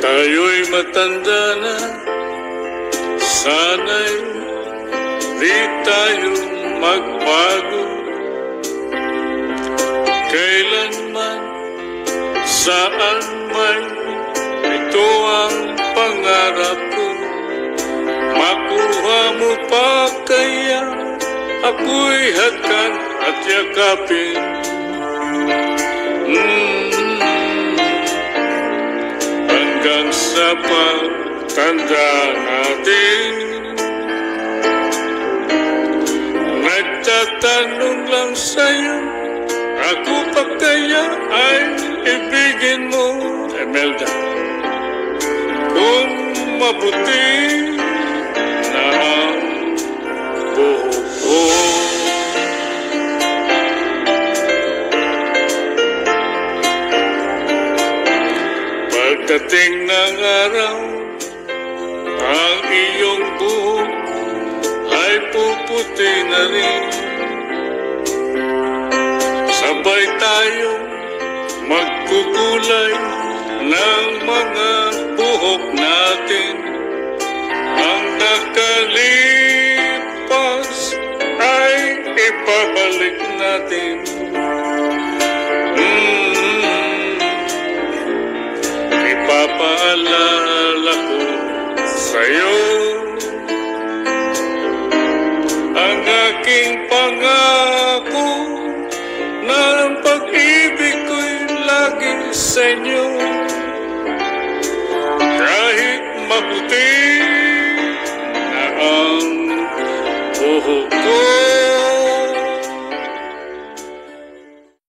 Tayo'y matanda na, sana'y di tayo magbago. Kailanman, saan man, ito ang pangarap ko. Makuha mo pa kaya ako'y hatkan at yakapin. Hanggang sa pagtanda natin, nagtatanong lang sa'yo, ako pa kaya ay ibigin mo, Imelda, kung mabuti na ang buhok ko. Pagdating ng araw, ang iyong buhok ay puputi na rin. Sabay tayo magkukulay ng mga buhok natin. Ang nakalipas ay ipabalik natin. Ipapaalala ko sa'yo ang aking pangako na ang pag-ibig ko'y lagi sa inyo.